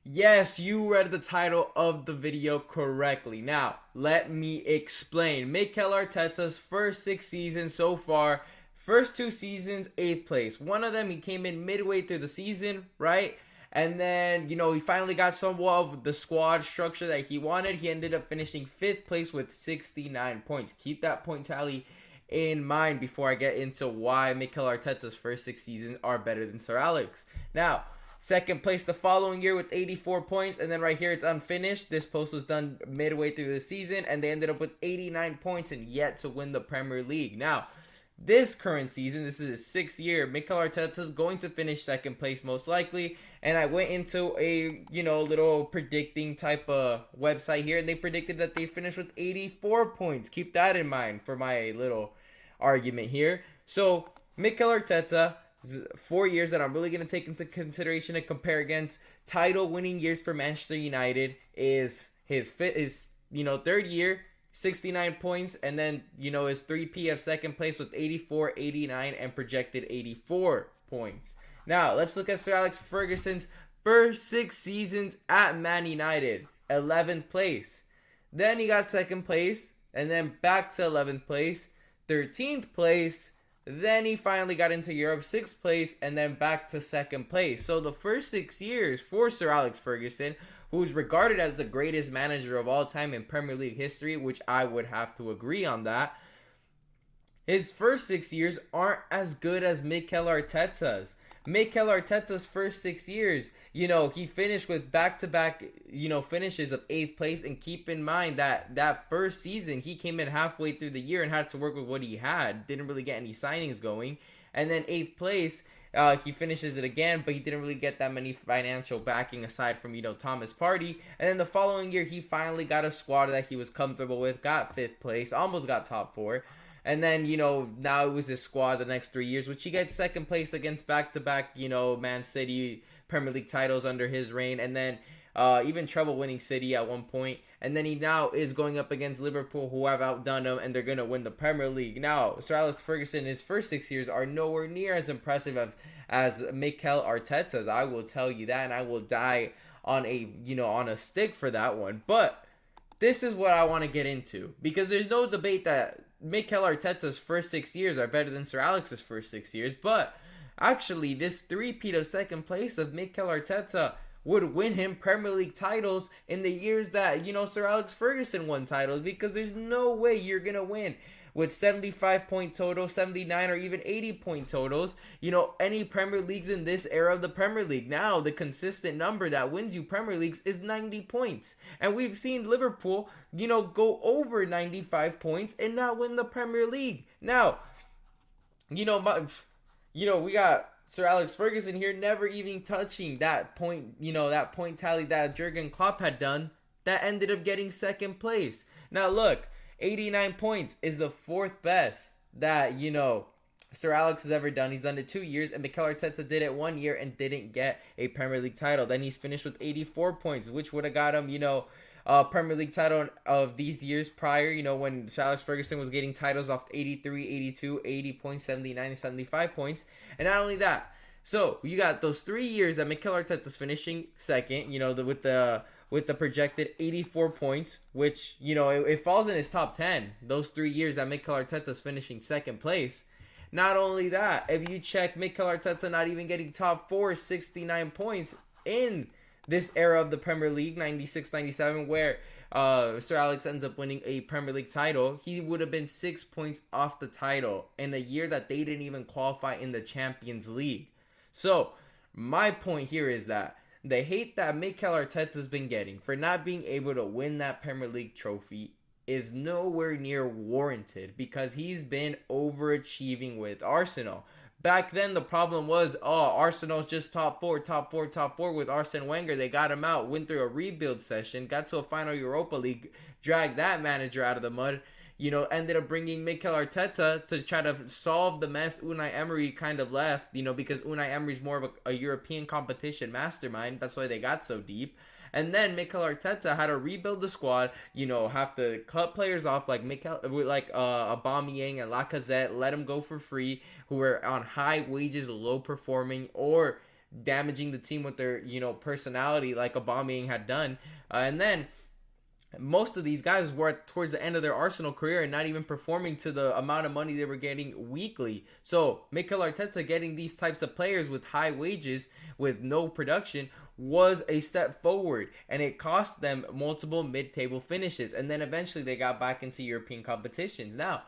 Yes, you read the title of the video correctly. Now, let me explain. Mikel Arteta's first 6 seasons so far, first 2 seasons, 8th place. One of them, he came in midway through the season, right? And then, he finally got somewhat of the squad structure that he wanted. He ended up finishing 5th place with 69 points. Keep that point tally in mind before I get into why Mikel Arteta's first 6 seasons are better than Sir Alex. Now, second place the following year with 84 points. And then right here, it's unfinished. This post was done midway through the season. And they ended up with 89 points and yet to win the Premier League. Now, this current season, this is his 6th year, Mikel Arteta is going to finish second place most likely. And I went into a, little predicting type of website here. And they predicted that they finished with 84 points. Keep that in mind for my little argument here. So, Mikel Arteta, 4 years that I'm really going to take into consideration and compare against title winning years for Manchester United is his third year, 69 points, and then his 3P of second place with 84, 89, and projected 84 points. Now let's look at Sir Alex Ferguson's first 6 seasons at Man United. 11th place, then he got second place, and then back to 11th place, 13th place. Then he finally got into Europe, 6th place, and then back to 2nd place. So the first 6 years for Sir Alex Ferguson, who's regarded as the greatest manager of all time in Premier League history, which I would have to agree on that, his first 6 years aren't as good as Mikel Arteta's. Mikel Arteta's first 6 years, he finished with back-to-back, finishes of 8th place. And keep in mind that first season, he came in halfway through the year and had to work with what he had. Didn't really get any signings going. And then 8th place, he finishes it again, but he didn't really get that many financial backing aside from, Thomas Partey. And then the following year, he finally got a squad that he was comfortable with, got 5th place, almost got top 4. And then, now it was his squad the next 3 years, which he gets second place against back-to-back, Man City Premier League titles under his reign. And then even treble-winning City at one point. And then he now is going up against Liverpool, who have outdone him, and they're going to win the Premier League. Now, Sir Alex Ferguson, his first 6 years are nowhere near as impressive as Mikel Arteta's. I will tell you that, and I will die on a stick for that one. But this is what I want to get into, because there's no debate that Mikel Arteta's first 6 years are better than Sir Alex's first 6 years. But actually, this three-peat of second place of Mikel Arteta would win him Premier League titles in the years that, Sir Alex Ferguson won titles, because there's no way you're going to win with 75-point total, 79, or even 80-point totals, any Premier Leagues in this era of the Premier League. Now, the consistent number that wins you Premier Leagues is 90 points. And we've seen Liverpool, go over 95 points and not win the Premier League. Now, we got Sir Alex Ferguson here never even touching that point, that point tally that Jurgen Klopp had done that ended up getting second place. Now, look, 89 points is the 4th best that, Sir Alex has ever done. He's done it 2 years, and Mikel Arteta did it 1 year and didn't get a Premier League title. Then he's finished with 84 points, which would have got him, Premier League title of these years prior, when Sir Alex Ferguson was getting titles off 83, 82, 80 points, 79, and 75 points. And not only that, so you got those 3 years that Mikel Arteta's finishing second, with the projected 84 points, which, it falls in his top 10. Those 3 years that Mikel Arteta's finishing second place. Not only that, if you check Mikel Arteta not even getting top 4, 69 points in this era of the Premier League, 96-97, where Sir Alex ends up winning a Premier League title, he would have been 6 points off the title in a year that they didn't even qualify in the Champions League. So, my point here is that the hate that Mikel Arteta's been getting for not being able to win that Premier League trophy is nowhere near warranted, because he's been overachieving with Arsenal. Back then, the problem was, Arsenal's just top four with Arsene Wenger. They got him out, went through a rebuild session, got to a final Europa League, dragged that manager out of the mud, ended up bringing Mikel Arteta to try to solve the mess Unai Emery kind of left, because Unai Emery's more of a European competition mastermind. That's why they got so deep. And then Mikel Arteta had to rebuild the squad, have to cut players off like Aubameyang and Lacazette, let them go for free, who were on high wages, low performing, or damaging the team with their, personality like Aubameyang had done. And then most of these guys were towards the end of their Arsenal career and not even performing to the amount of money they were getting weekly. So Mikel Arteta getting these types of players with high wages with no production was a step forward, and it cost them multiple mid-table finishes, and then eventually they got back into European competitions. Now,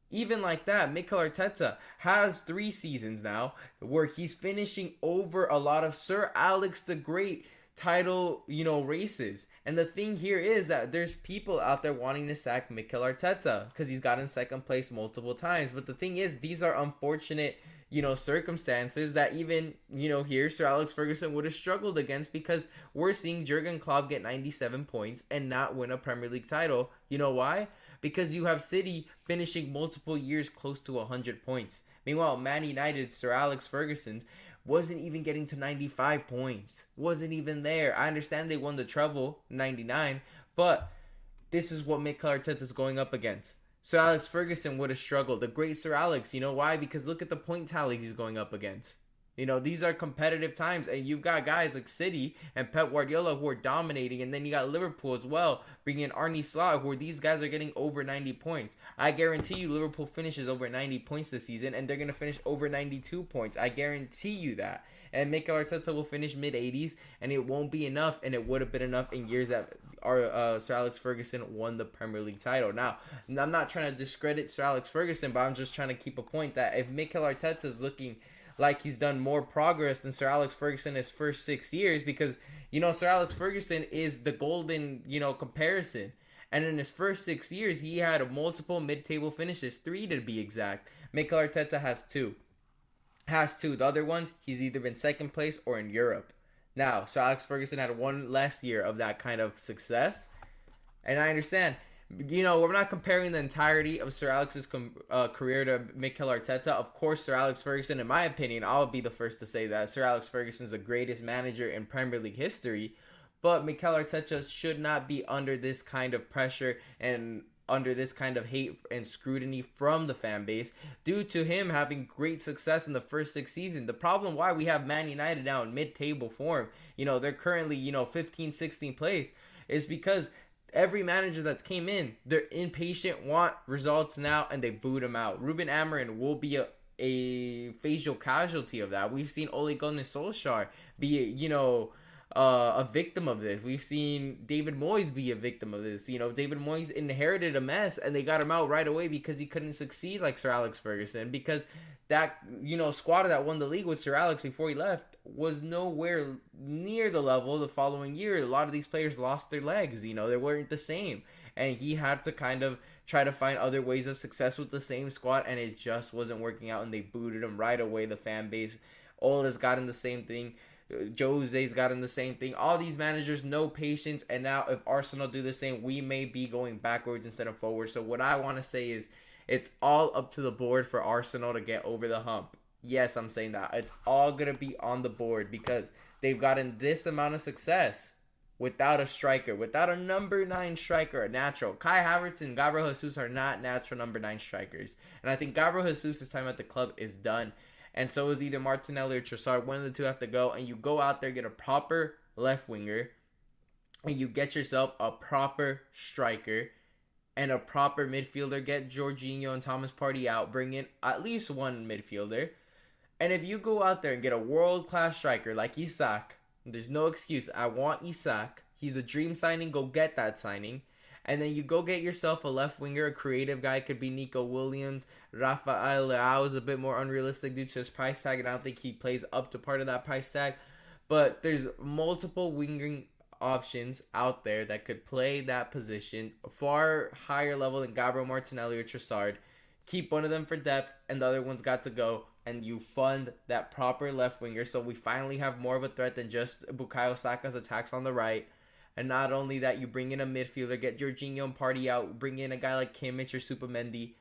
even like that, Mikel Arteta has 3 seasons now where he's finishing over a lot of Sir Alex the Great title, races. And the thing here is that there's people out there wanting to sack Mikel Arteta because he's gotten second place multiple times. But the thing is, these are unfortunate, circumstances that even, here Sir Alex Ferguson would have struggled against, because we're seeing Jurgen Klopp get 97 points and not win a Premier League title. You know why? Because you have City finishing multiple years close to 100 points. Meanwhile, Man United's Sir Alex Ferguson's wasn't even getting to 95 points. Wasn't even there. I understand they won the treble, 99, but this is what Mikel Arteta is going up against. Sir Alex Ferguson would have struggled. The great Sir Alex, you know why? Because look at the point tallies he's going up against. These are competitive times, and you've got guys like City and Pep Guardiola who are dominating, and then you got Liverpool as well, bringing in Arne Slot, where these guys are getting over 90 points. I guarantee you Liverpool finishes over 90 points this season, and they're going to finish over 92 points. I guarantee you that. And Mikel Arteta will finish mid-80s, and it won't be enough, and it would have been enough in years that Sir Alex Ferguson won the Premier League title. Now, I'm not trying to discredit Sir Alex Ferguson, but I'm just trying to keep a point that if Mikel Arteta is looking like he's done more progress than Sir Alex Ferguson in his first 6 years, because, Sir Alex Ferguson is the golden, comparison. And in his first 6 years, he had multiple mid-table finishes, 3 to be exact. Mikel Arteta has 2. The other ones, he's either been second place or in Europe. Now, Sir Alex Ferguson had 1 less year of that kind of success. And I understand, we're not comparing the entirety of Sir Alex's career to Mikel Arteta. Of course, Sir Alex Ferguson, in my opinion, I'll be the first to say that Sir Alex Ferguson is the greatest manager in Premier League history. But Mikel Arteta should not be under this kind of pressure and under this kind of hate and scrutiny from the fan base due to him having great success in the first 6 seasons. The problem why we have Man United now in mid-table form, they're currently, 15, 16 place, is because every manager that's came in, they're impatient, want results now, and they boot him out. Ruben Amorim will be a facial casualty of that. We've seen Ole Gunnar Solskjaer be, a victim of this. We've seen David Moyes be a victim of this. David Moyes inherited a mess, and they got him out right away because he couldn't succeed like Sir Alex Ferguson, because that, squad that won the league with Sir Alex before he left was nowhere near the level the following year. A lot of these players lost their legs, they weren't the same. And he had to kind of try to find other ways of success with the same squad, and it just wasn't working out, and they booted him right away, the fan base. Ola's gotten the same thing. Jose's gotten the same thing. All these managers, no patience, and now if Arsenal do the same, we may be going backwards instead of forward. So what I want to say is, it's all up to the board for Arsenal to get over the hump. Yes, I'm saying that. It's all going to be on the board because they've gotten this amount of success without a striker, without a number 9 striker, a natural. Kai Havertz and Gabriel Jesus are not natural number 9 strikers. And I think Gabriel Jesus' time at the club is done. And so is either Martinelli or Trossard. One of the two have to go. And you go out there, get a proper left winger. And you get yourself a proper striker and a proper midfielder. Get Jorginho and Thomas Partey out. Bring in at least one midfielder. And if you go out there and get a world-class striker like Isak, there's no excuse. I want Isak. He's a dream signing. Go get that signing. And then you go get yourself a left winger, a creative guy. Could be Nico Williams. Rafael Leao is a bit more unrealistic due to his price tag, and I don't think he plays up to part of that price tag. But there's multiple winging options out there that could play that position far higher level than Gabriel Martinelli or Trossard. Keep one of them for depth, and the other one's got to go. And you fund that proper left winger, so we finally have more of a threat than just Bukayo Saka's attacks on the right. And not only that, you bring in a midfielder, get Jorginho and Partey out, bring in a guy like Kimmich or Supamendi,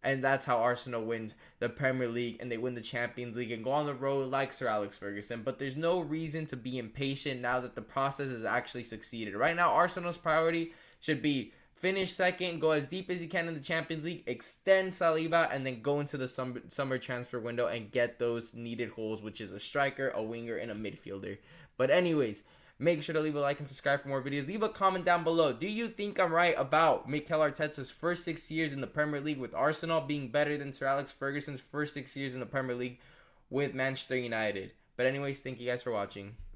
and that's how Arsenal wins the Premier League and they win the Champions League and go on the road like Sir Alex Ferguson. But there's no reason to be impatient now that the process has actually succeeded. Right now, Arsenal's priority should be finish second, go as deep as you can in the Champions League, extend Saliba, and then go into the summer transfer window and get those needed holes, which is a striker, a winger, and a midfielder. But anyways, make sure to leave a like and subscribe for more videos. Leave a comment down below. Do you think I'm right about Mikel Arteta's first 6 years in the Premier League with Arsenal being better than Sir Alex Ferguson's first 6 years in the Premier League with Manchester United? But anyways, thank you guys for watching.